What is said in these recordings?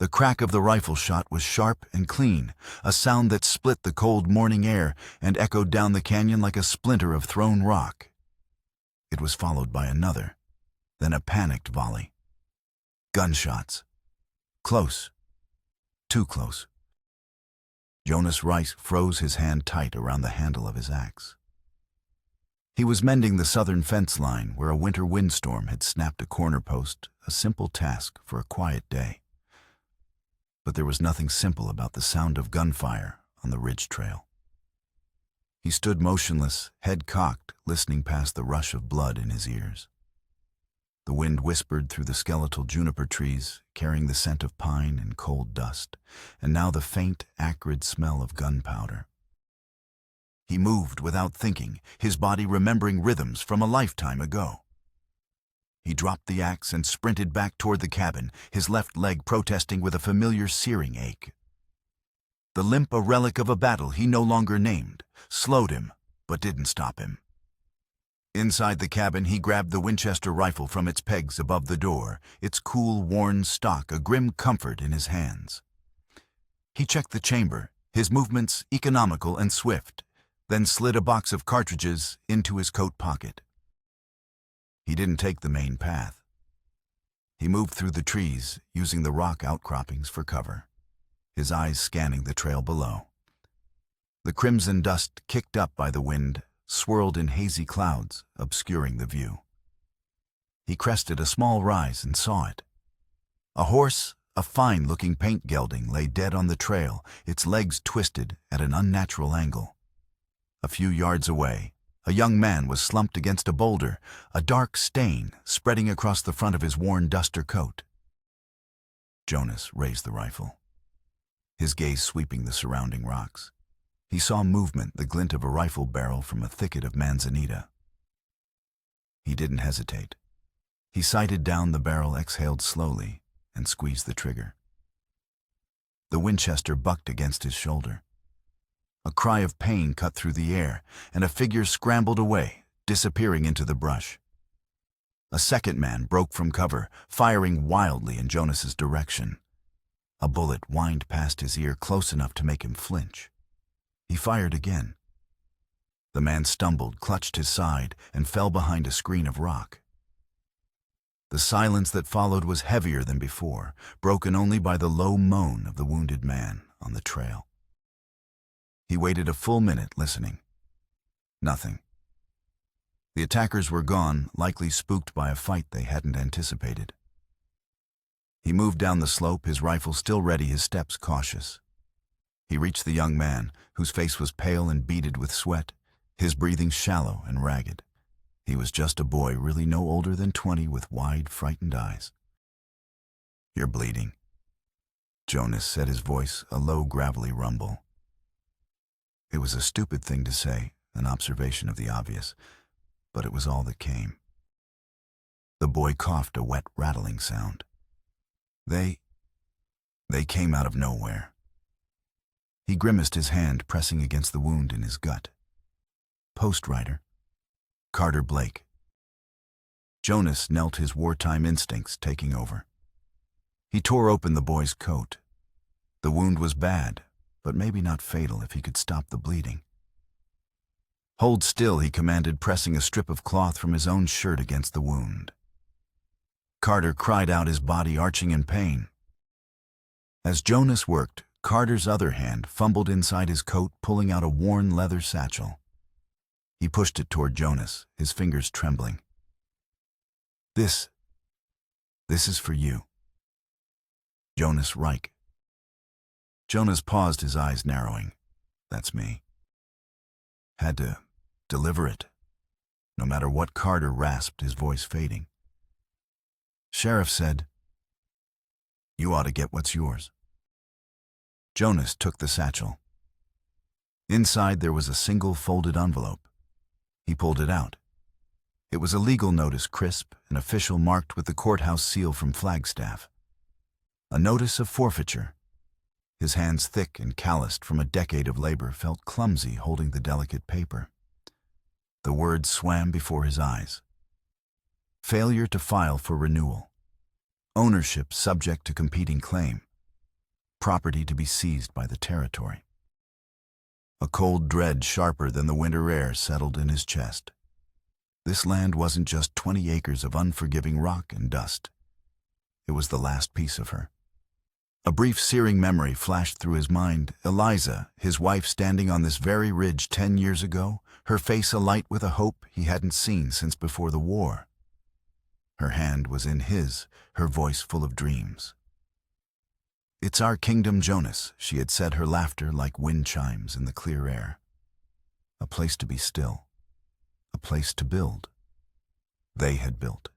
The crack of the rifle shot was sharp and clean, a sound that split the cold morning air and echoed down the canyon like a splinter of thrown rock. It was followed by another, then a panicked volley. Gunshots. Close. Too close. Jonas Rice froze his hand tight around the handle of his axe. He was mending the southern fence line where a winter windstorm had snapped a corner post, a simple task for a quiet day. But there was nothing simple about the sound of gunfire on the ridge trail. He stood motionless, head cocked, listening past the rush of blood in his ears. The wind whispered through the skeletal juniper trees, carrying the scent of pine and cold dust, and now the faint, acrid smell of gunpowder. He moved without thinking, his body remembering rhythms from a lifetime ago. He dropped the axe and sprinted back toward the cabin, his left leg protesting with a familiar searing ache. The limp, a relic of a battle he no longer named, slowed him, but didn't stop him. Inside the cabin, he grabbed the Winchester rifle from its pegs above the door, its cool, worn stock a grim comfort in his hands. He checked the chamber, his movements economical and swift, then slid a box of cartridges into his coat pocket. He didn't take the main path. He moved through the trees, using the rock outcroppings for cover, his eyes scanning the trail below. The crimson dust, kicked up by the wind, swirled in hazy clouds, obscuring the view. He crested a small rise and saw it. A horse, a fine-looking paint gelding, lay dead on the trail, its legs twisted at an unnatural angle. A few yards away, a young man was slumped against a boulder, a dark stain spreading across the front of his worn duster coat. Jonas raised the rifle, his gaze sweeping the surrounding rocks. He saw movement, the glint of a rifle barrel from a thicket of manzanita. He didn't hesitate. He sighted down the barrel, exhaled slowly, and squeezed the trigger. The Winchester bucked against his shoulder. A cry of pain cut through the air, and a figure scrambled away, disappearing into the brush. A second man broke from cover, firing wildly in Jonas's direction. A bullet whined past his ear close enough to make him flinch. He fired again. The man stumbled, clutched his side, and fell behind a screen of rock. The silence that followed was heavier than before, broken only by the low moan of the wounded man on the trail. He waited a full minute, listening. Nothing. The attackers were gone, likely spooked by a fight they hadn't anticipated. He moved down the slope, his rifle still ready, his steps cautious. He reached the young man, whose face was pale and beaded with sweat, his breathing shallow and ragged. He was just a boy, really no older than 20, with wide, frightened eyes. "You're bleeding," Jonas said, his voice a low, gravelly rumble. It was a stupid thing to say, an observation of the obvious, but it was all that came. The boy coughed, a wet, rattling sound. They came out of nowhere. He grimaced, his hand pressing against the wound in his gut. Postwriter. Carter Blake. Jonas knelt, his wartime instincts taking over. He tore open the boy's coat. The wound was bad, but maybe not fatal if he could stop the bleeding. "Hold still," he commanded, pressing a strip of cloth from his own shirt against the wound. Carter cried out, his body arching in pain. As Jonas worked, Carter's other hand fumbled inside his coat, pulling out a worn leather satchel. He pushed it toward Jonas, his fingers trembling. This is for you. Jonas Reich." Jonas paused, his eyes narrowing. "That's me." Had to deliver it, no matter what. Carter rasped, his voice fading. "Sheriff said, you ought to get what's yours." Jonas took the satchel. Inside there was a single folded envelope. He pulled it out. It was a legal notice, crisp and official, marked with the courthouse seal from Flagstaff. A notice of forfeiture. His hands, thick and calloused from a decade of labor, felt clumsy holding the delicate paper. The words swam before his eyes. Failure to file for renewal. Ownership subject to competing claim. property to be seized by the territory. A cold dread sharper than the winter air settled in his chest. This land wasn't just 20 acres of unforgiving rock and dust. It was the last piece of her. A brief searing memory flashed through his mind. Eliza, his wife, standing on this very ridge 10 years ago, her face alight with a hope he hadn't seen since before the war. Her hand was in his, her voice full of dreams. "It's our kingdom, Jonas," she had said, her laughter like wind chimes in the clear air. A place to be still. A place to build. They had built.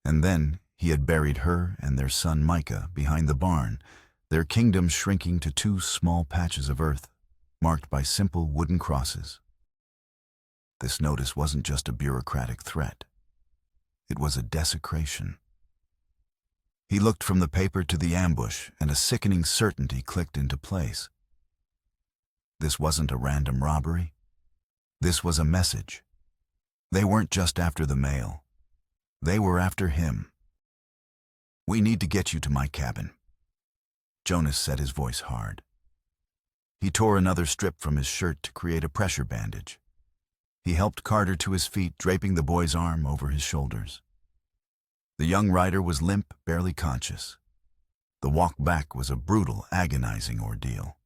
And then he had buried her and their son Micah behind the barn, their kingdom shrinking to 2 small patches of earth, marked by simple wooden crosses. This notice wasn't just a bureaucratic threat. It was a desecration. He looked from the paper to the ambush, and a sickening certainty clicked into place. This wasn't a random robbery. This was a message. They weren't just after the mail. They were after him. "We need to get you to my cabin." Jonas set his voice hard. He tore another strip from his shirt to create a pressure bandage. He helped Carter to his feet, draping the boy's arm over his shoulders. The young rider was limp, barely conscious. The walk back was a brutal, agonizing ordeal.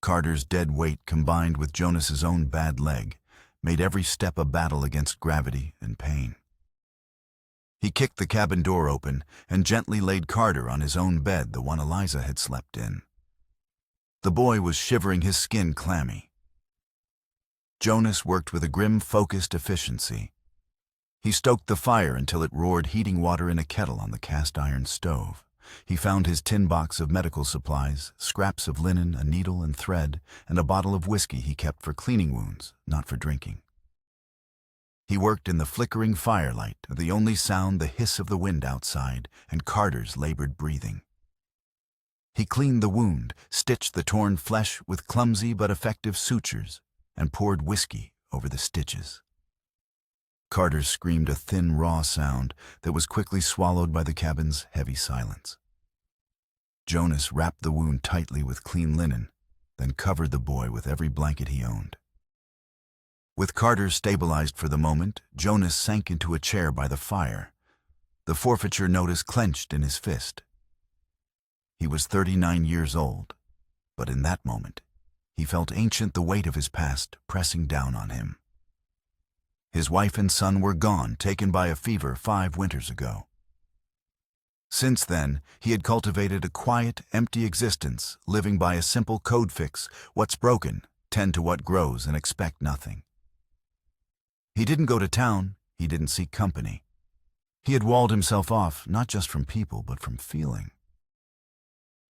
Carter's dead weight, combined with Jonas's own bad leg, made every step a battle against gravity and pain. He kicked the cabin door open and gently laid Carter on his own bed, the one Eliza had slept in. The boy was shivering, his skin clammy. Jonas worked with a grim, focused efficiency. He stoked the fire until it roared, heating water in a kettle on the cast-iron stove. He found his tin box of medical supplies, scraps of linen, a needle and thread, and a bottle of whiskey he kept for cleaning wounds, not for drinking. He worked in the flickering firelight, the only sound the hiss of the wind outside and Carter's labored breathing. He cleaned the wound, stitched the torn flesh with clumsy but effective sutures, and poured whiskey over the stitches. Carter screamed a thin, raw sound that was quickly swallowed by the cabin's heavy silence. Jonas wrapped the wound tightly with clean linen, then covered the boy with every blanket he owned. With Carter stabilized for the moment, Jonas sank into a chair by the fire, the forfeiture notice clenched in his fist. He was 39 years old, but in that moment, he felt ancient, the weight of his past pressing down on him. His wife and son were gone, taken by a fever 5 winters ago. Since then, he had cultivated a quiet, empty existence, living by a simple code fix: what's broken, tend to what grows, and expect nothing. He didn't go to town, he didn't seek company. He had walled himself off, not just from people, but from feeling.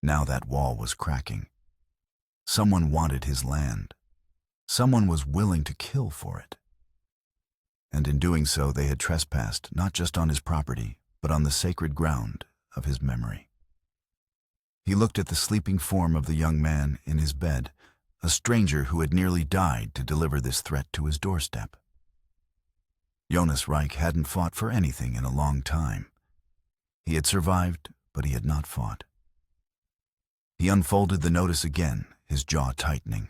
Now that wall was cracking. Someone wanted his land. Someone was willing to kill for it. And in doing so, they had trespassed not just on his property, but on the sacred ground of his memory. He looked at the sleeping form of the young man in his bed, a stranger who had nearly died to deliver this threat to his doorstep. Jonas Reich hadn't fought for anything in a long time. He had survived, but he had not fought. He unfolded the notice again, his jaw tightening.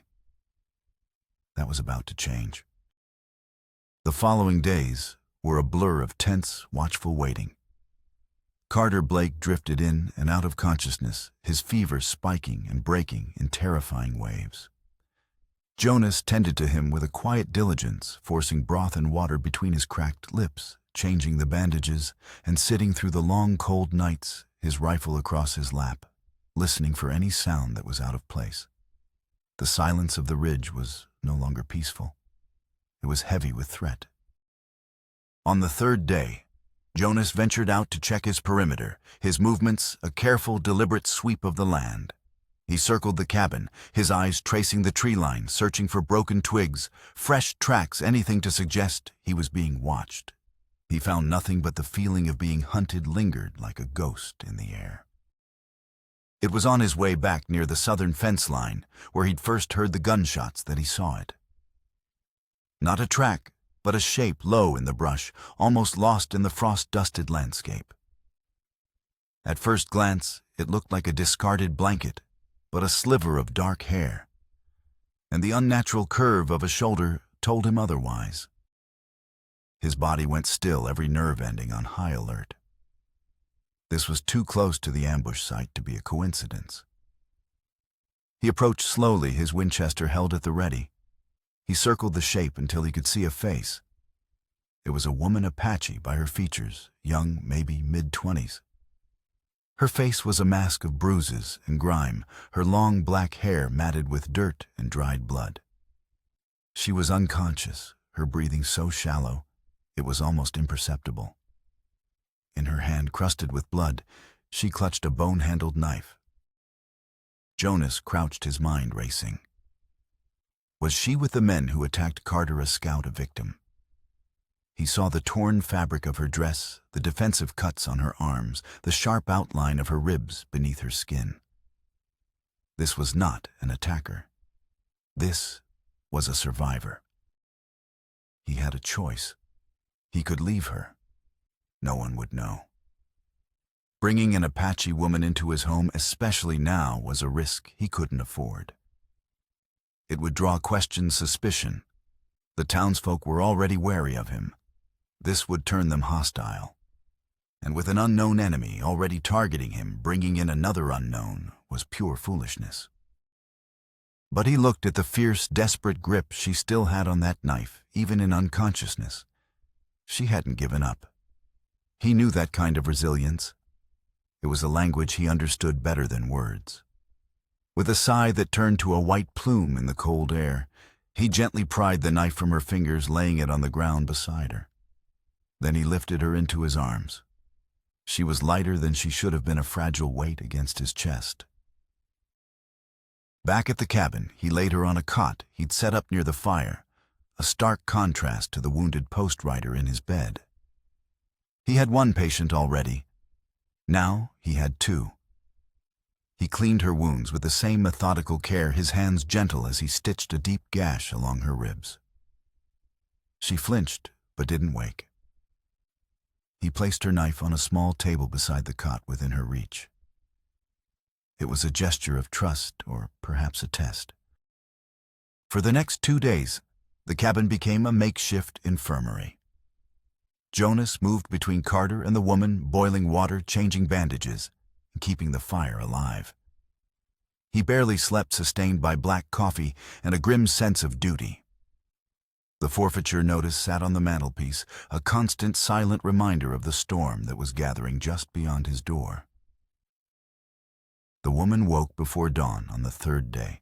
That was about to change. The following days were a blur of tense, watchful waiting. Carter Blake drifted in and out of consciousness, his fever spiking and breaking in terrifying waves. Jonas tended to him with a quiet diligence, forcing broth and water between his cracked lips, changing the bandages, and sitting through the long, cold nights, his rifle across his lap, listening for any sound that was out of place. The silence of the ridge was no longer peaceful. It was heavy with threat. On the 3rd day, Jonas ventured out to check his perimeter, his movements a careful, deliberate sweep of the land. He circled the cabin, his eyes tracing the tree line, searching for broken twigs, fresh tracks, anything to suggest he was being watched. He found nothing, but the feeling of being hunted lingered like a ghost in the air. It was on his way back near the southern fence line, where he'd first heard the gunshots, that he saw it. Not a track, but a shape low in the brush, almost lost in the frost-dusted landscape. At first glance, it looked like a discarded blanket, but a sliver of dark hair, and the unnatural curve of a shoulder told him otherwise. His body went still, every nerve ending on high alert. This was too close to the ambush site to be a coincidence. He approached slowly, his Winchester held at the ready. He circled the shape until he could see a face. It was a woman Apache by her features, young, maybe mid-20s. Her face was a mask of bruises and grime, her long black hair matted with dirt and dried blood. She was unconscious, her breathing so shallow, it was almost imperceptible. In her hand, crusted with blood, she clutched a bone-handled knife. Jonas crouched, his mind racing. Was she with the men who attacked Carter, a scout, a victim? He saw the torn fabric of her dress, the defensive cuts on her arms, the sharp outline of her ribs beneath her skin. This was not an attacker. This was a survivor. He had a choice. He could leave her. No one would know. Bringing an Apache woman into his home, especially now, was a risk he couldn't afford. It would draw questions, suspicion. The townsfolk were already wary of him. This would turn them hostile. And with an unknown enemy already targeting him, bringing in another unknown was pure foolishness. But he looked at the fierce, desperate grip she still had on that knife, even in unconsciousness. She hadn't given up. He knew that kind of resilience. It was a language he understood better than words. With a sigh that turned to a white plume in the cold air, he gently pried the knife from her fingers, laying it on the ground beside her. Then he lifted her into his arms. She was lighter than she should have been, a fragile weight against his chest. Back at the cabin, he laid her on a cot he'd set up near the fire, a stark contrast to the wounded post rider in his bed. He had one patient already. Now he had two. He cleaned her wounds with the same methodical care, his hands gentle as he stitched a deep gash along her ribs. She flinched, but didn't wake. He placed her knife on a small table beside the cot within her reach. It was a gesture of trust, or perhaps a test. For the next 2 days, the cabin became a makeshift infirmary. Jonas moved between Carter and the woman, boiling water, changing bandages, and keeping the fire alive. He barely slept, sustained by black coffee and a grim sense of duty. The forfeiture notice sat on the mantelpiece, a constant, silent reminder of the storm that was gathering just beyond his door. The woman woke before dawn on the 3rd day.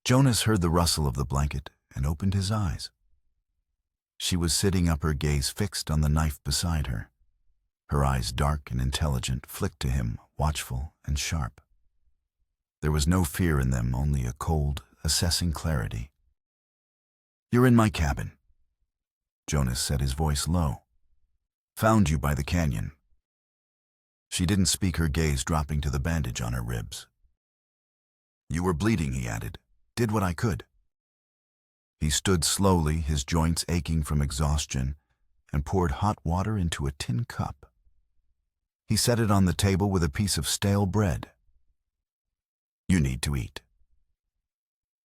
Jonas heard the rustle of the blanket and opened his eyes. She was sitting up, her gaze fixed on the knife beside her. Her eyes, dark and intelligent, flicked to him, watchful and sharp. There was no fear in them, only a cold, assessing clarity. "You're in my cabin," Jonas said, his voice low. "Found you by the canyon." She didn't speak, her gaze dropping to the bandage on her ribs. "You were bleeding," he added. "Did what I could." He stood slowly, his joints aching from exhaustion, and poured hot water into a tin cup. He set it on the table with a piece of stale bread. "You need to eat."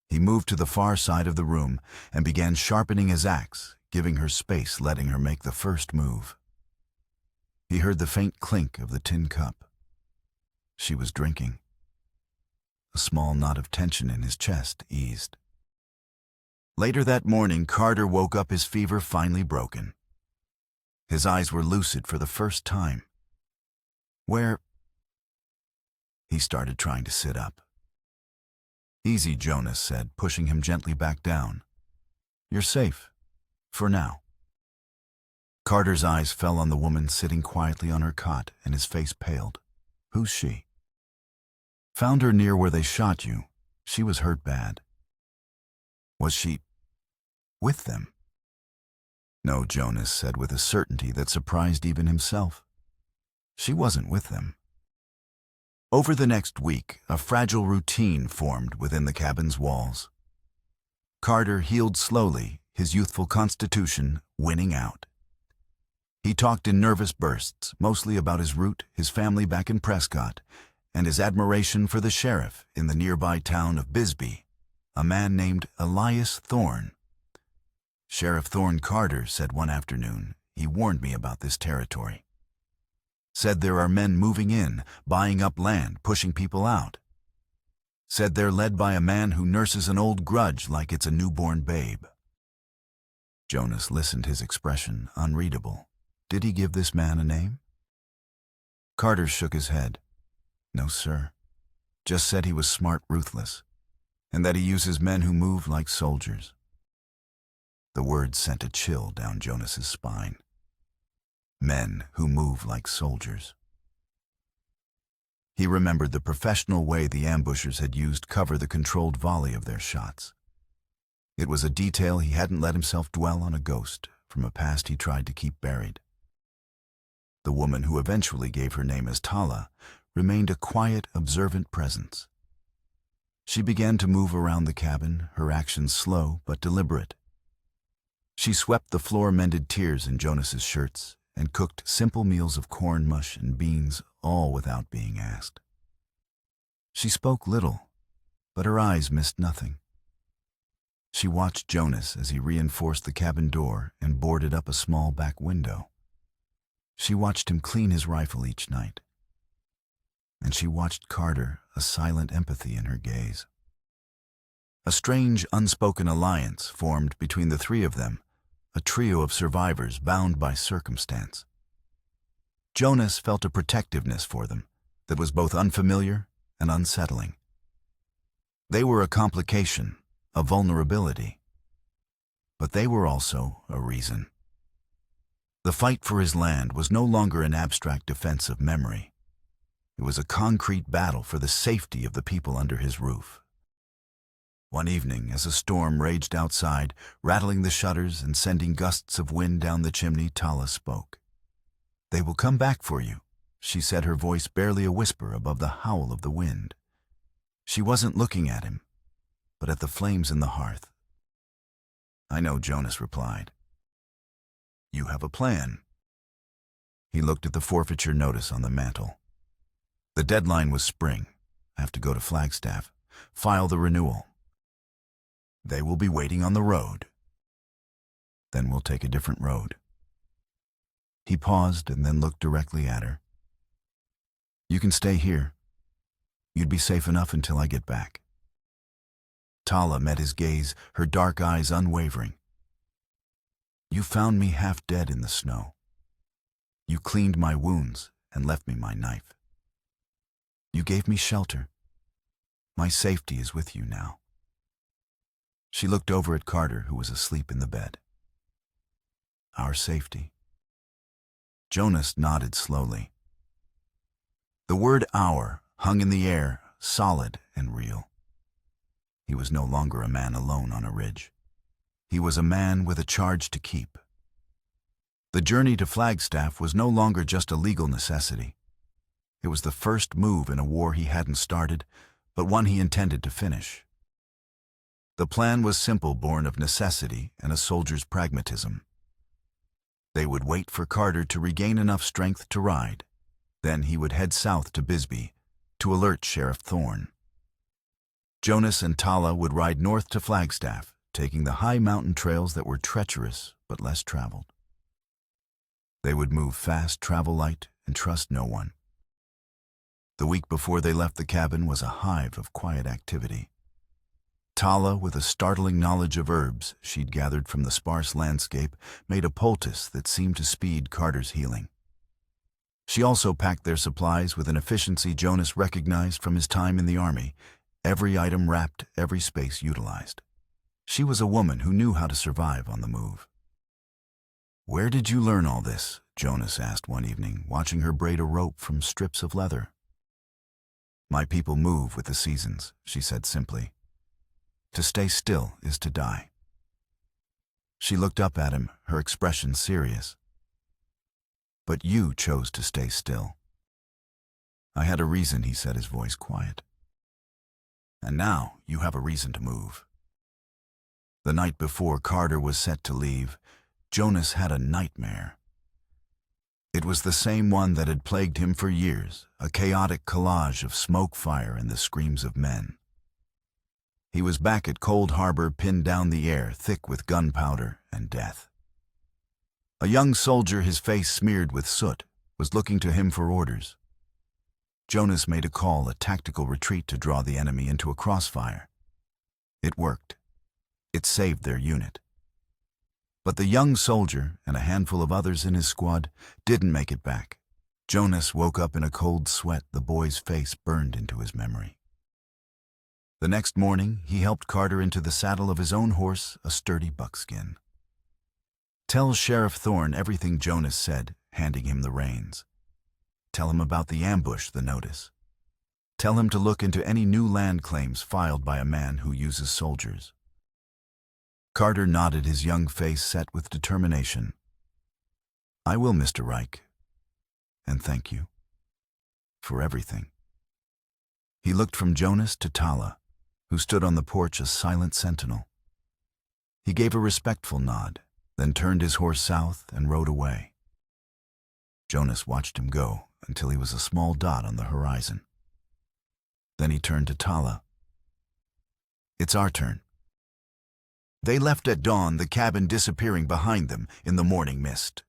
He moved to the far side of the room and began sharpening his axe, giving her space, letting her make the first move. He heard the faint clink of the tin cup. She was drinking. A small knot of tension in his chest eased. Later that morning, Carter woke up, his fever finally broken. His eyes were lucid for the first time. "Where?" He started trying to sit up. "Easy," Jonas said, pushing him gently back down. "You're safe. For now." Carter's eyes fell on the woman sitting quietly on her cot, and his face paled. "Who's she?" "Found her near where they shot you. She was hurt bad." "Was she with them?" "No," Jonas said with a certainty that surprised even himself. "She wasn't with them." Over the next week, a fragile routine formed within the cabin's walls. Carter healed slowly, his youthful constitution winning out. He talked in nervous bursts, mostly about his route, his family back in Prescott, and his admiration for the sheriff in the nearby town of Bisbee, a man named Elias Thorne. Sheriff Thorne Carter said one afternoon he warned me about this territory. Said there are men moving in, buying up land, pushing people out. Said they're led by a man who nurses an old grudge like it's a newborn babe. Jonas listened, his expression unreadable. Did he give this man a name? Carter shook his head. No, sir. Just said he was smart, ruthless, and that he uses men who move like soldiers. The words sent a chill down Jonas's spine. Men who move like soldiers. He remembered the professional way the ambushers had used cover the controlled volley of their shots. It was a detail he hadn't let himself dwell on, a ghost from a past he tried to keep buried. The woman who eventually gave her name as Tala remained a quiet, observant presence. She began to move around the cabin, her actions slow but deliberate. She swept the floor, mended tears in Jonas's shirts, and cooked simple meals of corn mush and beans, all without being asked. She spoke little, but her eyes missed nothing. She watched Jonas as he reinforced the cabin door and boarded up a small back window. She watched him clean his rifle each night. And she watched Carter, a silent empathy in her gaze. A strange, unspoken alliance formed between the three of them, a trio of survivors bound by circumstance. Jonas felt a protectiveness for them that was both unfamiliar and unsettling. They were a complication, a vulnerability, but they were also a reason. The fight for his land was no longer an abstract defense of memory. It was a concrete battle for the safety of the people under his roof. One evening, as a storm raged outside, rattling the shutters and sending gusts of wind down the chimney, Tala spoke. "They will come back for you," she said, her voice barely a whisper above the howl of the wind. She wasn't looking at him, but at the flames in the hearth. "I know," Jonas replied. "You have a plan." He looked at the forfeiture notice on the mantel. The deadline was spring. I have to go to Flagstaff, file the renewal. They will be waiting on the road. Then we'll take a different road. He paused and then looked directly at her. "You can stay here. You'd be safe enough until I get back." Tala met his gaze, her dark eyes unwavering. "You found me half dead in the snow. You cleaned my wounds and left me my knife. You gave me shelter. My safety is with you now." She looked over at Carter, who was asleep in the bed. "Our safety." Jonas nodded slowly. The word "our" hung in the air, solid and real. He was no longer a man alone on a ridge. He was a man with a charge to keep. The journey to Flagstaff was no longer just a legal necessity. It was the first move in a war he hadn't started, but one he intended to finish. The plan was simple, born of necessity and a soldier's pragmatism. They would wait for Carter to regain enough strength to ride. Then he would head south to Bisbee to alert Sheriff Thorne. Jonas and Tala would ride north to Flagstaff, taking the high mountain trails that were treacherous but less traveled. They would move fast, travel light, and trust no one. The week before they left the cabin was a hive of quiet activity. Tala, with a startling knowledge of herbs she'd gathered from the sparse landscape, made a poultice that seemed to speed Carter's healing. She also packed their supplies with an efficiency Jonas recognized from his time in the army, every item wrapped, every space utilized. She was a woman who knew how to survive on the move. "Where did you learn all this?" Jonas asked one evening, watching her braid a rope from strips of leather. "My people move with the seasons," she said simply. "To stay still is to die." She looked up at him, her expression serious. "But you chose to stay still." "I had a reason," he said, his voice quiet. "And now you have a reason to move." The night before Carter was set to leave, Jonas had a nightmare. It was the same one that had plagued him for years, a chaotic collage of smoke, fire, and the screams of men. He was back at Cold Harbor, pinned down the air, thick with gunpowder and death. A young soldier, his face smeared with soot, was looking to him for orders. Jonas made a call, a tactical retreat to draw the enemy into a crossfire. It worked. It saved their unit. But the young soldier and a handful of others in his squad didn't make it back. Jonas woke up in a cold sweat, the boy's face burned into his memory. The next morning, he helped Carter into the saddle of his own horse, a sturdy buckskin. "Tell Sheriff Thorne everything," Jonas said, handing him the reins. "Tell him about the ambush, the notice. Tell him to look into any new land claims filed by a man who uses soldiers." Carter nodded, his young face set with determination. "I will, Mr. Reich, and thank you for everything." He looked from Jonas to Tala, who stood on the porch, a silent sentinel. He gave a respectful nod, then turned his horse south and rode away. Jonas watched him go until he was a small dot on the horizon. Then he turned to Tala. "It's our turn." They left at dawn, the cabin disappearing behind them in the morning mist.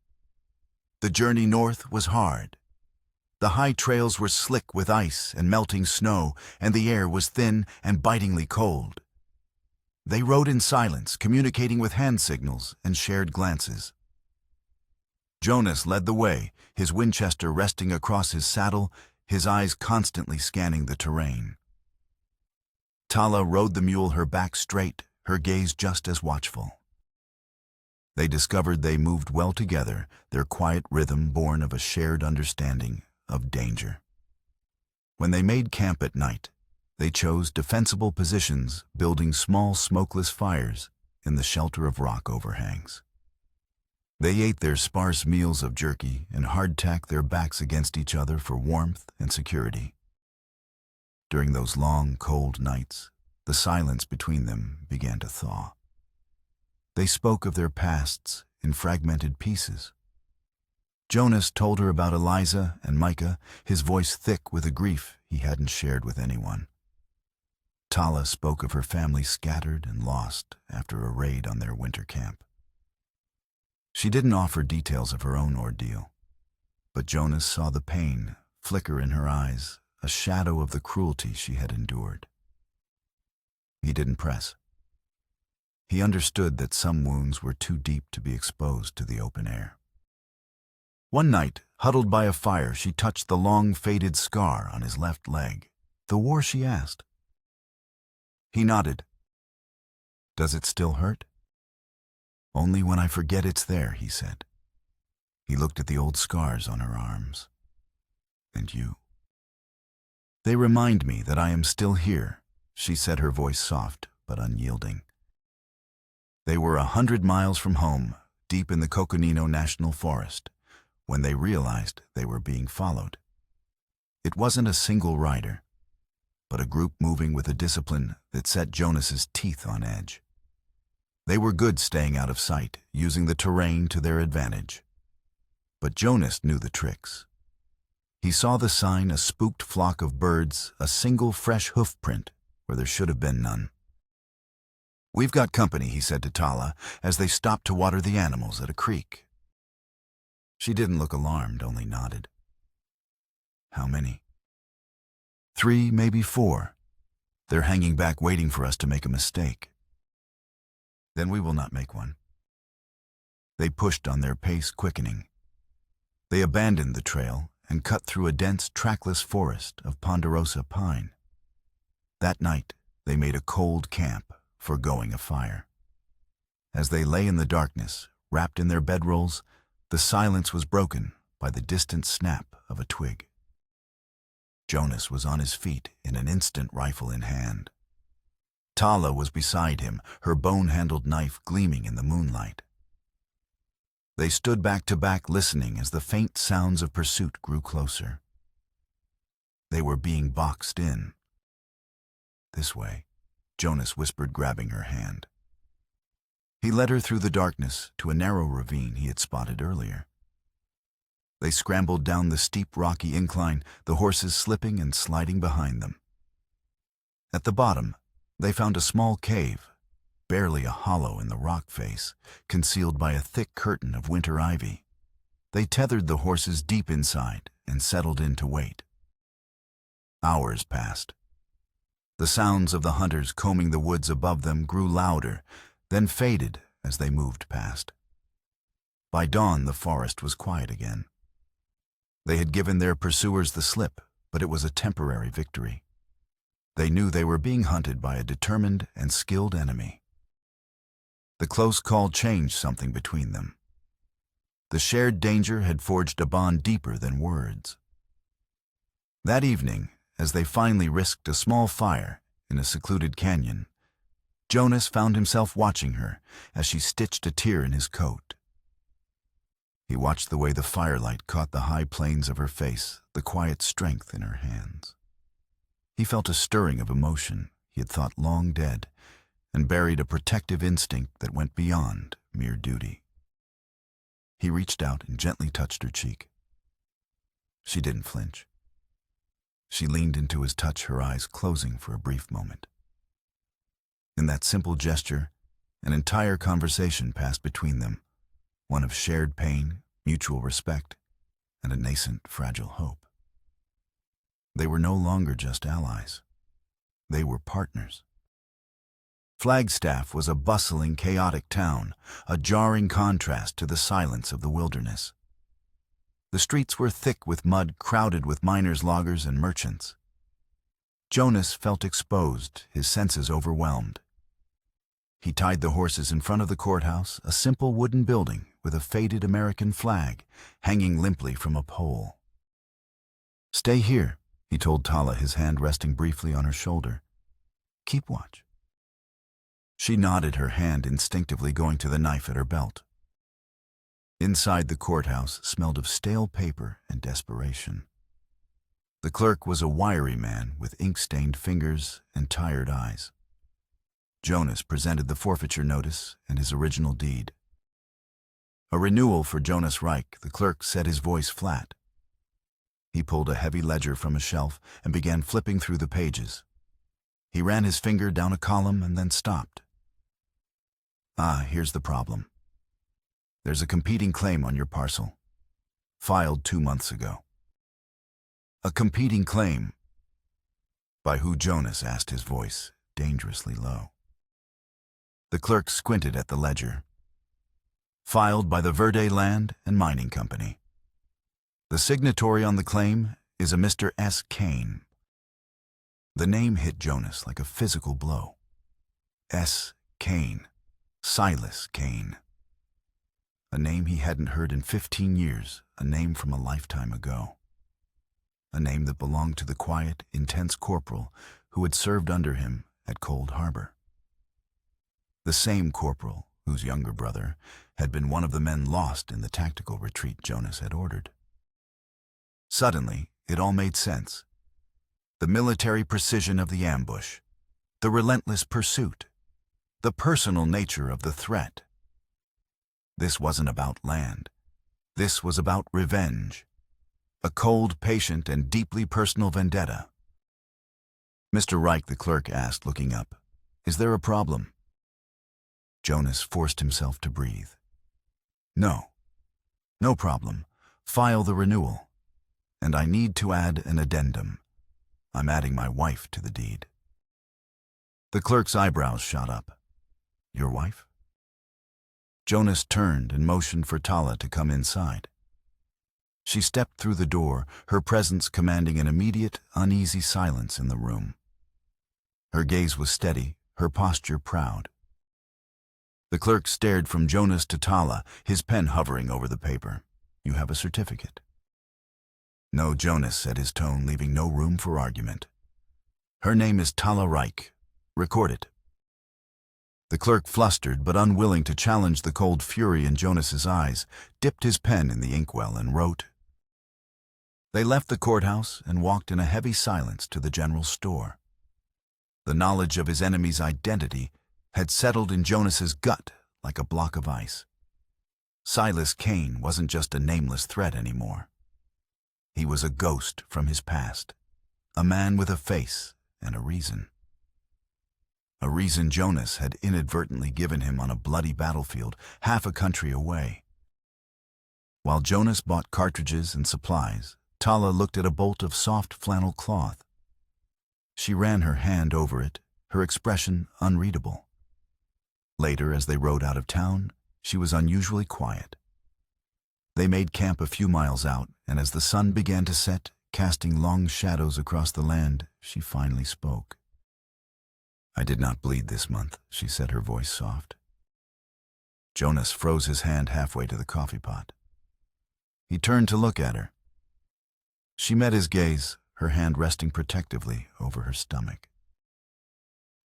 The journey north was hard. The high trails were slick with ice and melting snow, and the air was thin and bitingly cold. They rode in silence, communicating with hand signals and shared glances. Jonas led the way, his Winchester resting across his saddle, his eyes constantly scanning the terrain. Tala rode the mule, her back straight, her gaze just as watchful. They discovered they moved well together, their quiet rhythm born of a shared understanding of danger. When they made camp at night, they chose defensible positions, building small smokeless fires in the shelter of rock overhangs. They ate their sparse meals of jerky and hardtack, their backs against each other for warmth and security. During those long, cold nights, the silence between them began to thaw. They spoke of their pasts in fragmented pieces. Jonas told her about Eliza and Micah, his voice thick with a grief he hadn't shared with anyone. Tala spoke of her family scattered and lost after a raid on their winter camp. She didn't offer details of her own ordeal, but Jonas saw the pain flicker in her eyes, a shadow of the cruelty she had endured. He didn't press. He understood that some wounds were too deep to be exposed to the open air. One night, huddled by a fire, she touched the long, faded scar on his left leg. "The war?" she asked. He nodded. "Does it still hurt?" "Only when I forget it's there," he said. He looked at the old scars on her arms. "And you?" "They remind me that I am still here," she said, her voice soft but unyielding. They were 100 miles from home, deep in the Coconino National Forest, when they realized they were being followed. It wasn't a single rider, but a group moving with a discipline that set Jonas's teeth on edge. They were good staying out of sight, using the terrain to their advantage. But Jonas knew the tricks. He saw the sign, a spooked flock of birds, a single fresh hoof print where there should have been none. "We've got company," he said to Tala as they stopped to water the animals at a creek. She didn't look alarmed, only nodded. "How many?" "3, maybe 4. They're hanging back waiting for us to make a mistake." "Then we will not make one." They pushed on, their pace quickening. They abandoned the trail and cut through a dense, trackless forest of ponderosa pine. That night, they made a cold camp, foregoing a fire. As they lay in the darkness, wrapped in their bedrolls, the silence was broken by the distant snap of a twig. Jonas was on his feet in an instant, rifle in hand. Tala was beside him, her bone-handled knife gleaming in the moonlight. They stood back to back, listening as the faint sounds of pursuit grew closer. They were being boxed in. "This way," Jonas whispered, grabbing her hand. He led her through the darkness to a narrow ravine he had spotted earlier. They scrambled down the steep rocky incline, the horses slipping and sliding behind them. At the bottom, they found a small cave, barely a hollow in the rock face, concealed by a thick curtain of winter ivy. They tethered the horses deep inside and settled in to wait. Hours passed. The sounds of the hunters combing the woods above them grew louder, then faded as they moved past. By dawn, the forest was quiet again. They had given their pursuers the slip, but it was a temporary victory. They knew they were being hunted by a determined and skilled enemy. The close call changed something between them. The shared danger had forged a bond deeper than words. That evening, as they finally risked a small fire in a secluded canyon, Jonas found himself watching her as she stitched a tear in his coat. He watched the way the firelight caught the high planes of her face, the quiet strength in her hands. He felt a stirring of emotion he had thought long dead, and buried a protective instinct that went beyond mere duty. He reached out and gently touched her cheek. She didn't flinch. She leaned into his touch, her eyes closing for a brief moment. In that simple gesture, an entire conversation passed between them, one of shared pain, mutual respect, and a nascent, fragile hope. They were no longer just allies. They were partners. Flagstaff was a bustling, chaotic town, a jarring contrast to the silence of the wilderness. The streets were thick with mud, crowded with miners, loggers, and merchants. Jonas felt exposed, his senses overwhelmed. He tied the horses in front of the courthouse, a simple wooden building with a faded American flag hanging limply from a pole. "Stay here," he told Tala, his hand resting briefly on her shoulder. "Keep watch." She nodded, her hand instinctively going to the knife at her belt. Inside the courthouse smelled of stale paper and desperation. The clerk was a wiry man with ink-stained fingers and tired eyes. Jonas presented the forfeiture notice and his original deed. A renewal for Jonas Reich, the clerk set his voice flat. He pulled a heavy ledger from a shelf and began flipping through the pages. He ran his finger down a column and then stopped. Here's the problem. There's a competing claim on your parcel, filed 2 months ago. A competing claim? By who? Jonas asked, his voice dangerously low. The clerk squinted at the ledger. Filed by the Verde Land and Mining Company. The signatory on the claim is a Mr. S. Kane. The name hit Jonas like a physical blow. S. Kane. Silas Kane. A name he hadn't heard in 15 years, a name from a lifetime ago. A name that belonged to the quiet, intense corporal who had served under him at Cold Harbor. The same corporal whose younger brother had been one of the men lost in the tactical retreat Jonas had ordered. Suddenly, it all made sense. The military precision of the ambush, the relentless pursuit, the personal nature of the threat. This wasn't about land. This was about revenge. A cold, patient, and deeply personal vendetta. "Mr. Reich," the clerk asked, looking up, "is there a problem?" Jonas forced himself to breathe. "No. No problem. File the renewal. And I need to add an addendum. I'm adding my wife to the deed." The clerk's eyebrows shot up. "Your wife?" Jonas turned and motioned for Tala to come inside. She stepped through the door, her presence commanding an immediate, uneasy silence in the room. Her gaze was steady, her posture proud. The clerk stared from Jonas to Tala, his pen hovering over the paper. "You have a certificate?" "No," Jonas said, his tone leaving no room for argument. "Her name is Tala Reich. Record it." The clerk, flustered but unwilling to challenge the cold fury in Jonas's eyes, dipped his pen in the inkwell and wrote. They left the courthouse and walked in a heavy silence to the general store. The knowledge of his enemy's identity had settled in Jonas's gut like a block of ice. Silas Kane wasn't just a nameless threat anymore. He was a ghost from his past, a man with a face and a reason. A reason Jonas had inadvertently given him on a bloody battlefield half a country away. While Jonas bought cartridges and supplies, Tala looked at a bolt of soft flannel cloth. She ran her hand over it, her expression unreadable. Later, as they rode out of town, she was unusually quiet. They made camp a few miles out, and as the sun began to set, casting long shadows across the land, she finally spoke. "I did not bleed this month," she said, her voice soft. Jonas froze his hand halfway to the coffee pot. He turned to look at her. She met his gaze, her hand resting protectively over her stomach.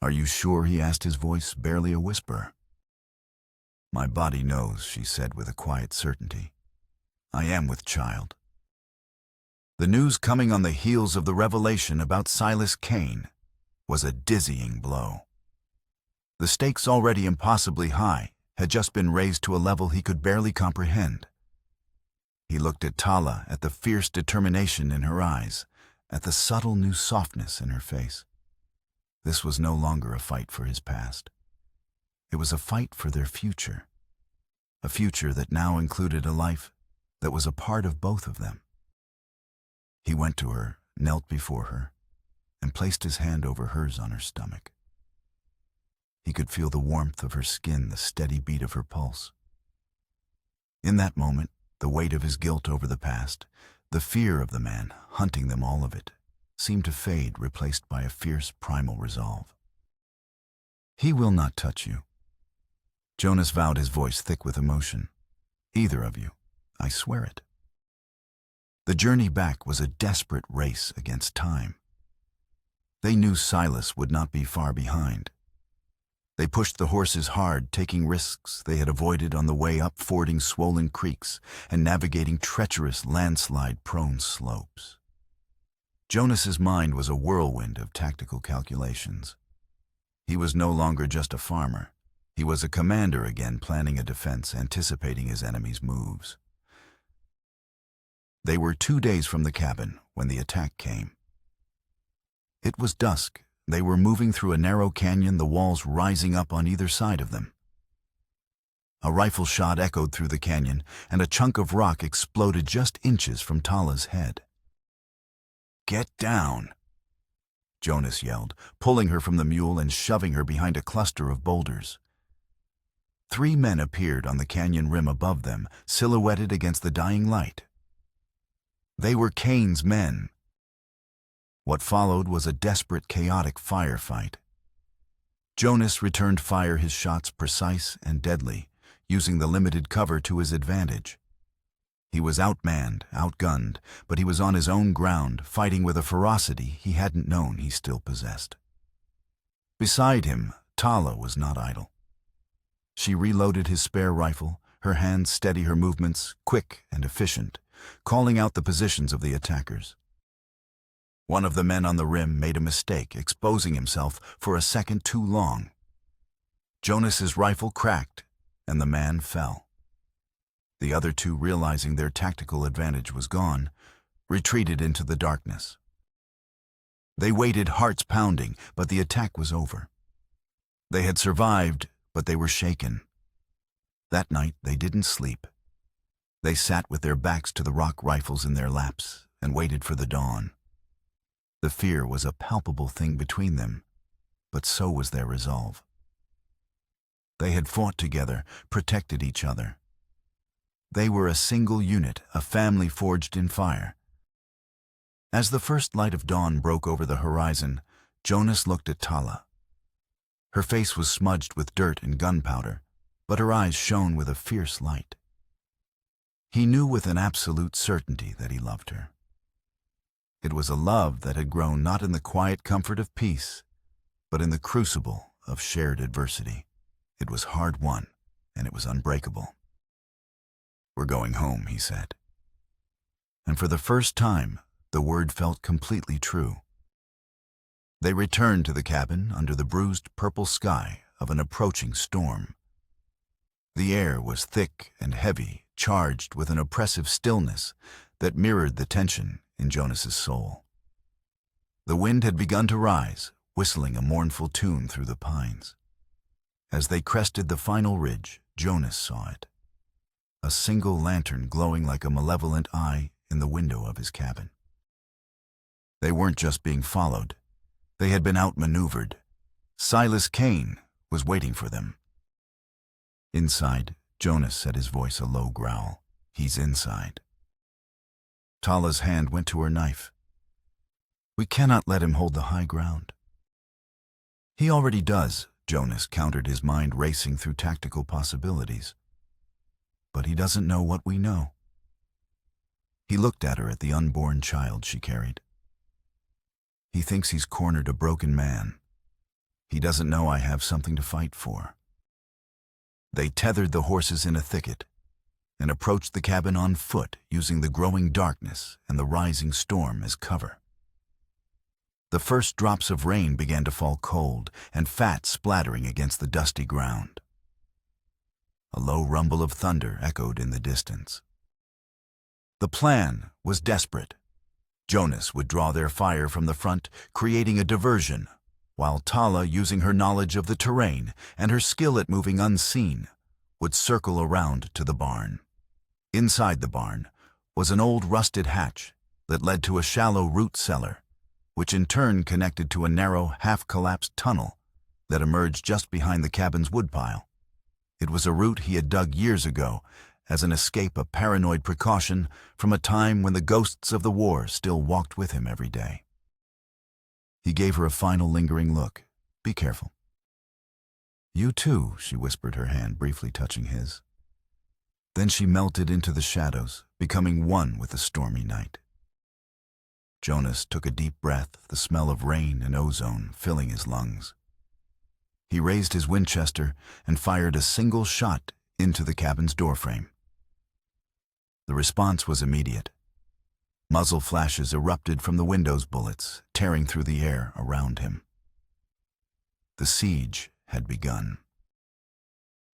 "Are you sure?" he asked, his voice barely a whisper. "My body knows," she said with a quiet certainty. "I am with child." The news coming on the heels of the revelation about Silas Cain was a dizzying blow. The stakes, already impossibly high, had just been raised to a level he could barely comprehend. He looked at Tala, at the fierce determination in her eyes, at the subtle new softness in her face. This was no longer a fight for his past. It was a fight for their future, a future that now included a life that was a part of both of them. He went to her, knelt before her, and placed his hand over hers on her stomach. He could feel the warmth of her skin, the steady beat of her pulse. In that moment, the weight of his guilt over the past, the fear of the man hunting them, all of it, seemed to fade, replaced by a fierce primal resolve. "He will not touch you." Jonas vowed, his voice thick with emotion. "Either of you. I swear it." The journey back was a desperate race against time. They knew Silas would not be far behind. They pushed the horses hard, taking risks they had avoided on the way up, fording swollen creeks and navigating treacherous landslide-prone slopes. Jonas's mind was a whirlwind of tactical calculations. He was no longer just a farmer. He was a commander again, planning a defense, anticipating his enemy's moves. They were 2 days from the cabin when the attack came. It was dusk. They were moving through a narrow canyon, the walls rising up on either side of them. A rifle shot echoed through the canyon, and a chunk of rock exploded just inches from Tala's head. "Get down!" Jonas yelled, pulling her from the mule and shoving her behind a cluster of boulders. 3 men appeared on the canyon rim above them, silhouetted against the dying light. They were Cain's men. What followed was a desperate, chaotic firefight. Jonas returned fire, his shots precise and deadly, using the limited cover to his advantage. He was outmanned, outgunned, but he was on his own ground, fighting with a ferocity he hadn't known he still possessed. Beside him, Tala was not idle. She reloaded his spare rifle, her hands steady, her movements quick and efficient, calling out the positions of the attackers. One of the men on the rim made a mistake, exposing himself for a second too long. Jonas's rifle cracked, and the man fell. The other 2, realizing their tactical advantage was gone, retreated into the darkness. They waited, hearts pounding, but the attack was over. They had survived, but they were shaken. That night they didn't sleep. They sat with their backs to the rock rifles in their laps and waited for the dawn. The fear was a palpable thing between them, but so was their resolve. They had fought together, protected each other. They were a single unit, a family forged in fire. As the first light of dawn broke over the horizon, Jonas looked at Tala. Her face was smudged with dirt and gunpowder, but her eyes shone with a fierce light. He knew with an absolute certainty that he loved her. It was a love that had grown not in the quiet comfort of peace, but in the crucible of shared adversity. It was hard-won, and it was unbreakable. "We're going home," he said. And for the first time, the word felt completely true. They returned to the cabin under the bruised purple sky of an approaching storm. The air was thick and heavy, charged with an oppressive stillness that mirrored the tension in Jonas's soul. The wind had begun to rise, whistling a mournful tune through the pines. As they crested the final ridge, Jonas saw it. A single lantern glowing like a malevolent eye in the window of his cabin. They weren't just being followed. They had been outmaneuvered. Silas Kane was waiting for them. Inside, Jonas set his voice a low growl. He's inside. Tala's hand went to her knife. We cannot let him hold the high ground. He already does, Jonas countered, his mind racing through tactical possibilities. But he doesn't know what we know. He looked at her, at the unborn child she carried. He thinks he's cornered a broken man. He doesn't know I have something to fight for. They tethered the horses in a thicket and approached the cabin on foot, using the growing darkness and the rising storm as cover. The first drops of rain began to fall cold and fat, splattering against the dusty ground. A low rumble of thunder echoed in the distance. The plan was desperate. Jonas would draw their fire from the front, creating a diversion, while Tala, using her knowledge of the terrain and her skill at moving unseen, would circle around to the barn. Inside the barn was an old rusted hatch that led to a shallow root cellar, which in turn connected to a narrow, half-collapsed tunnel that emerged just behind the cabin's woodpile. It was a route he had dug years ago as an escape, a paranoid precaution from a time when the ghosts of the war still walked with him every day. He gave her a final lingering look. Be careful. You too, she whispered, her hand briefly touching his. Then she melted into the shadows, becoming one with the stormy night. Jonas took a deep breath, the smell of rain and ozone filling his lungs. He raised his Winchester and fired a single shot into the cabin's doorframe. The response was immediate. Muzzle flashes erupted from the window's bullets, tearing through the air around him. The siege had begun.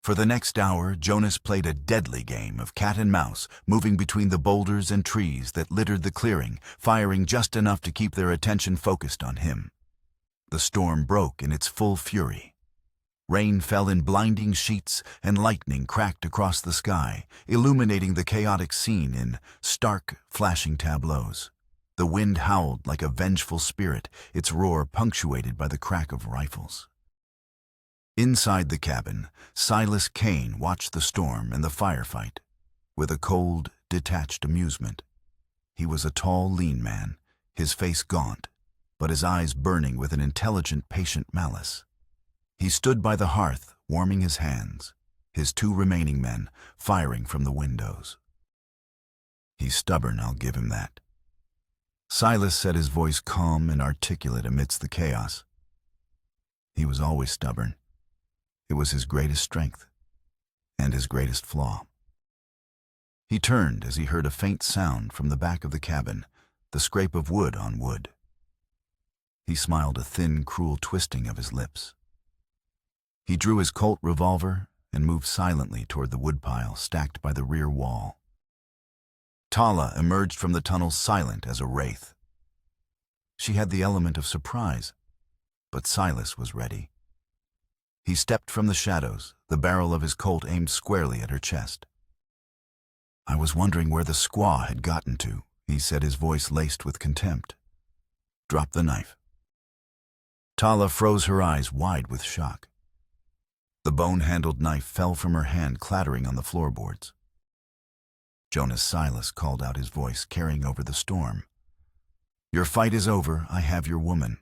For the next hour, Jonas played a deadly game of cat and mouse, moving between the boulders and trees that littered the clearing, firing just enough to keep their attention focused on him. The storm broke in its full fury. Rain fell in blinding sheets and lightning cracked across the sky, illuminating the chaotic scene in stark, flashing tableaus. The wind howled like a vengeful spirit, its roar punctuated by the crack of rifles. Inside the cabin, Silas Kane watched the storm and the firefight with a cold, detached amusement. He was a tall, lean man, his face gaunt, but his eyes burning with an intelligent, patient malice. He stood by the hearth, warming his hands, his two remaining men firing from the windows. He's stubborn, I'll give him that. Silas said, his voice calm and articulate amidst the chaos. He was always stubborn. It was his greatest strength and his greatest flaw. He turned as he heard a faint sound from the back of the cabin, the scrape of wood on wood. He smiled, a thin, cruel twisting of his lips. He drew his Colt revolver and moved silently toward the woodpile stacked by the rear wall. Tala emerged from the tunnel silent as a wraith. She had the element of surprise, but Silas was ready. He stepped from the shadows, the barrel of his Colt aimed squarely at her chest. I was wondering where the squaw had gotten to, he said, his voice laced with contempt. Drop the knife. Tala froze, her eyes wide with shock. The bone-handled knife fell from her hand, clattering on the floorboards. Jonas Silas called out, his voice carrying over the storm. Your fight is over. I have your woman.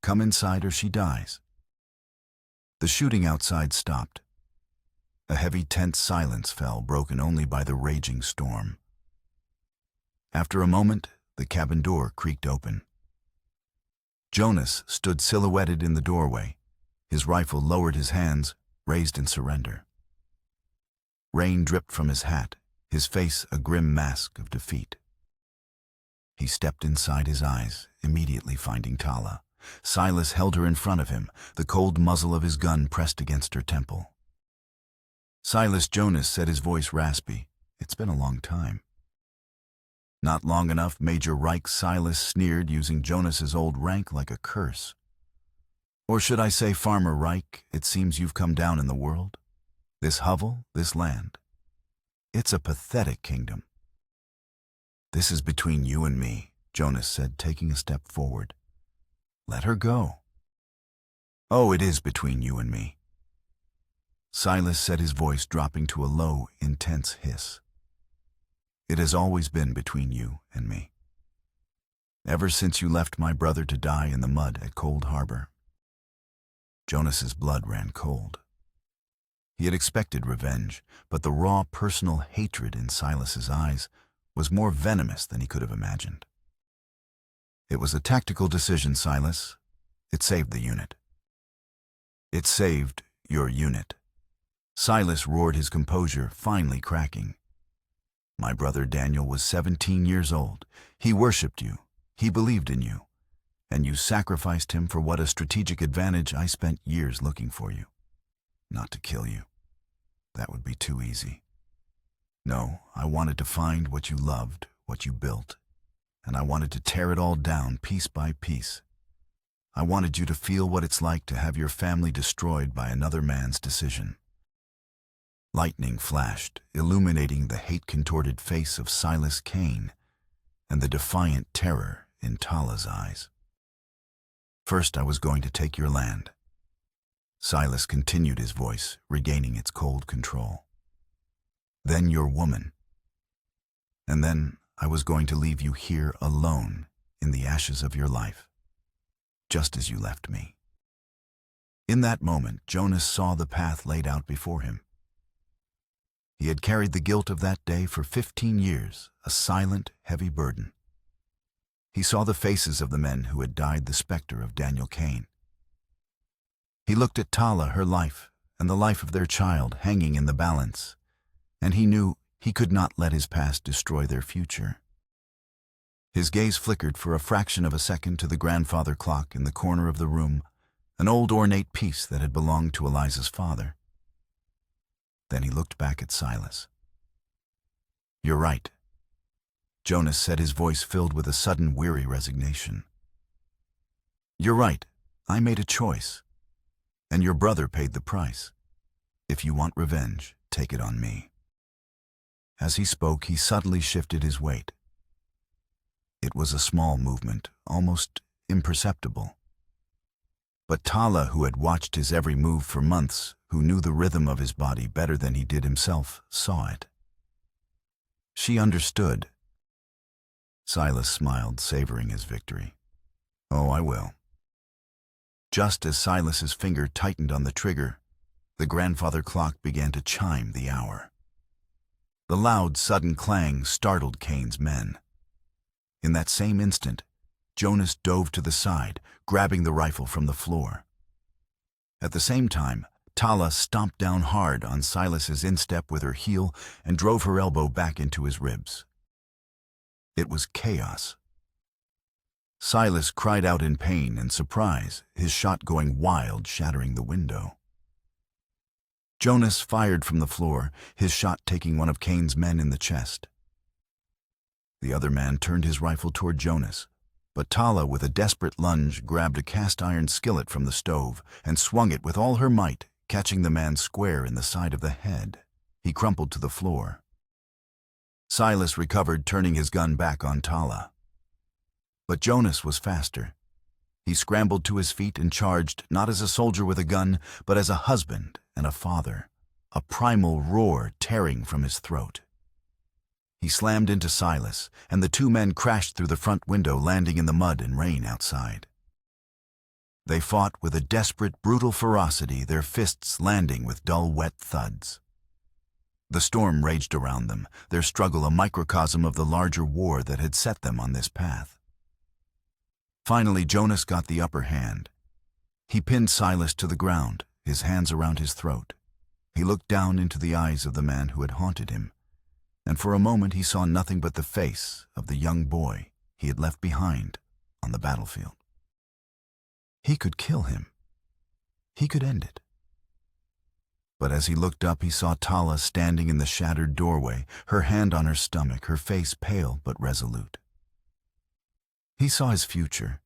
Come inside or she dies. The shooting outside stopped. A heavy, tense silence fell, broken only by the raging storm. After a moment, the cabin door creaked open. Jonas stood silhouetted in the doorway, his rifle lowered, his hands raised in surrender. Rain dripped from his hat, his face a grim mask of defeat. He stepped inside, his eyes immediately finding Tala. Silas held her in front of him, the cold muzzle of his gun pressed against her temple. Silas, Jonas said, his voice raspy. It's been a long time. Not long enough, Major Reich Silas sneered, using Jonas's old rank like a curse. Or should I say, Farmer Reich, it seems you've come down in the world. This hovel, this land. It's a pathetic kingdom. This is between you and me, Jonas said, taking a step forward. Let her go. Oh, it is between you and me. Silas said, his voice dropping to a low, intense hiss. It has always been between you and me. Ever since you left my brother to die in the mud at Cold Harbor. Jonas's blood ran cold. He had expected revenge, but the raw personal hatred in Silas's eyes was more venomous than he could have imagined. It was a tactical decision, Silas. It saved the unit. It saved your unit. Silas roared, his composure finally cracking. My brother Daniel was 17 years old. He worshipped you. He believed in you. And you sacrificed him for what a strategic advantage I spent years looking for you. Not to kill you. That would be too easy. No, I wanted to find what you loved, what you built, and I wanted to tear it all down piece by piece. I wanted you to feel what it's like to have your family destroyed by another man's decision. Lightning flashed, illuminating the hate-contorted face of Silas Kane and the defiant terror in Tala's eyes. First, I was going to take your land. Silas continued, his voice regaining its cold control. Then your woman. And then I was going to leave you here alone in the ashes of your life, just as you left me. In that moment, Jonas saw the path laid out before him. He had carried the guilt of that day for 15 years, a silent, heavy burden. He saw the faces of the men who had died the specter of Daniel Kane. He looked at Tala, her life, and the life of their child hanging in the balance, and he knew he could not let his past destroy their future. His gaze flickered for a fraction of a second to the grandfather clock in the corner of the room, an old ornate piece that had belonged to Eliza's father. Then he looked back at Silas. You're right, Jonas said, his voice filled with a sudden weary resignation. You're right, I made a choice, and your brother paid the price. If you want revenge, take it on me. As he spoke, he subtly shifted his weight. It was a small movement, almost imperceptible. But Tala, who had watched his every move for months, who knew the rhythm of his body better than he did himself, saw it. She understood. Silas smiled, savoring his victory. Oh, I will. Just as Silas's finger tightened on the trigger, the grandfather clock began to chime the hour. The loud, sudden clang startled Kane's men. In that same instant, Jonas dove to the side, grabbing the rifle from the floor. At the same time, Tala stomped down hard on Silas's instep with her heel and drove her elbow back into his ribs. It was chaos. Silas cried out in pain and surprise, his shot going wild, shattering the window. Jonas fired from the floor, his shot taking one of Kane's men in the chest. The other man turned his rifle toward Jonas, but Tala, with a desperate lunge, grabbed a cast-iron skillet from the stove and swung it with all her might, catching the man square in the side of the head. He crumpled to the floor. Silas recovered, turning his gun back on Tala. But Jonas was faster. He scrambled to his feet and charged, not as a soldier with a gun, but as a husband and a father, a primal roar tearing from his throat. He slammed into Silas, and the two men crashed through the front window, landing in the mud and rain outside. They fought with a desperate, brutal ferocity, their fists landing with dull, wet thuds. The storm raged around them, their struggle a microcosm of the larger war that had set them on this path. Finally, Jonas got the upper hand. He pinned Silas to the ground, his hands around his throat. He looked down into the eyes of the man who had haunted him, and for a moment he saw nothing but the face of the young boy he had left behind on the battlefield. He could kill him. He could end it. But as he looked up, he saw Tala standing in the shattered doorway, her hand on her stomach, her face pale but resolute. He saw his future,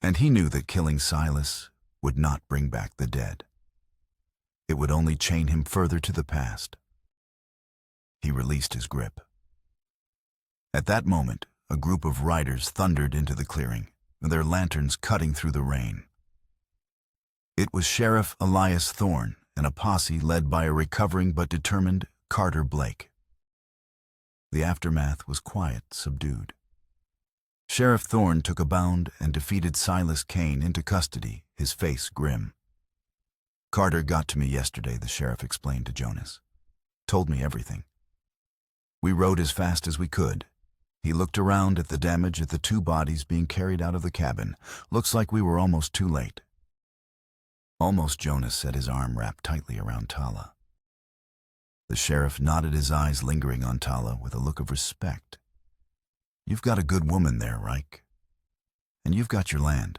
and he knew that killing Silas would not bring back the dead. It would only chain him further to the past. He released his grip. At that moment, a group of riders thundered into the clearing, their lanterns cutting through the rain. It was Sheriff Elias Thorne and a posse led by a recovering but determined Carter Blake. The aftermath was quiet, subdued. Sheriff Thorne took a bound and defeated Silas Kane into custody, his face grim. "Carter got to me yesterday," the sheriff explained to Jonas. "Told me everything. We rode as fast as we could. He looked around at the damage at the two bodies being carried out of the cabin. Looks like we were almost too late." Almost, Jonas said, his arm wrapped tightly around Tala. The sheriff nodded, his eyes lingering on Tala with a look of respect. "You've got a good woman there, Reich. And you've got your land.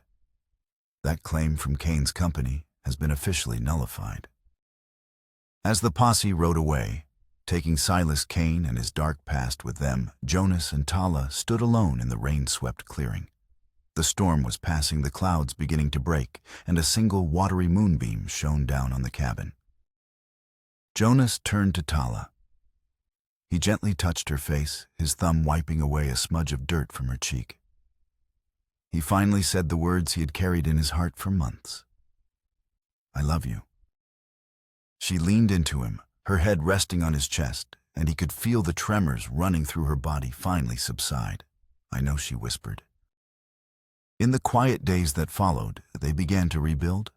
That claim from Kane's company has been officially nullified." As the posse rode away, taking Silas Kane and his dark past with them, Jonas and Tala stood alone in the rain-swept clearing. The storm was passing, the clouds beginning to break, and a single watery moonbeam shone down on the cabin. Jonas turned to Tala. He gently touched her face, his thumb wiping away a smudge of dirt from her cheek. He finally said the words he had carried in his heart for months. "I love you." She leaned into him, her head resting on his chest, and he could feel the tremors running through her body finally subside. "I know," she whispered. In the quiet days that followed, they began to rebuild.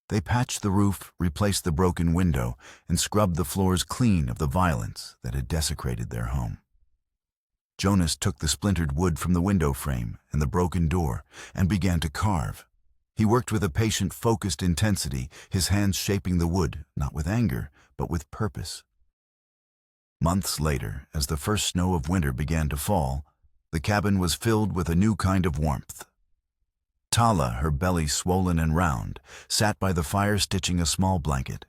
They patched the roof, replaced the broken window, and scrubbed the floors clean of the violence that had desecrated their home. Jonas took the splintered wood from the window frame and the broken door and began to carve. He worked with a patient, focused intensity, his hands shaping the wood, not with anger, but with purpose. Months later, as the first snow of winter began to fall, the cabin was filled with a new kind of warmth. Tala, her belly swollen and round, sat by the fire stitching a small blanket.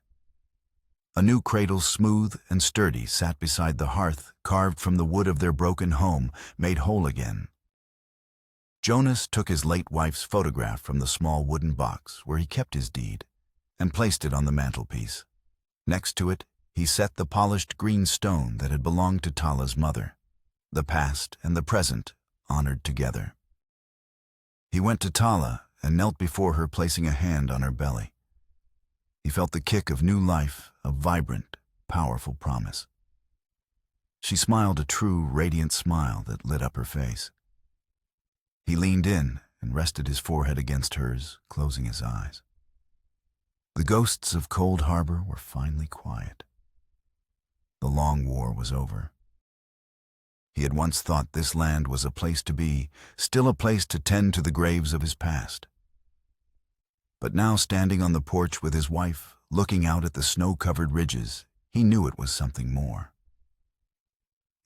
A new cradle, smooth and sturdy, sat beside the hearth, carved from the wood of their broken home, made whole again. Jonas took his late wife's photograph from the small wooden box where he kept his deed and placed it on the mantelpiece. Next to it, he set the polished green stone that had belonged to Tala's mother, the past and the present honored together. He went to Tala and knelt before her, placing a hand on her belly. He felt the kick of new life, a vibrant, powerful promise. She smiled, a true, radiant smile that lit up her face. He leaned in and rested his forehead against hers, closing his eyes. The ghosts of Cold Harbor were finally quiet. The long war was over. He had once thought this land was a place to be, still a place to tend to the graves of his past. But now, standing on the porch with his wife, looking out at the snow-covered ridges, he knew it was something more.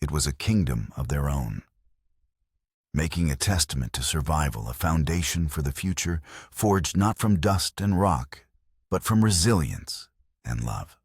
It was a kingdom of their own, making a testament to survival, a foundation for the future, forged not from dust and rock, but from resilience and love.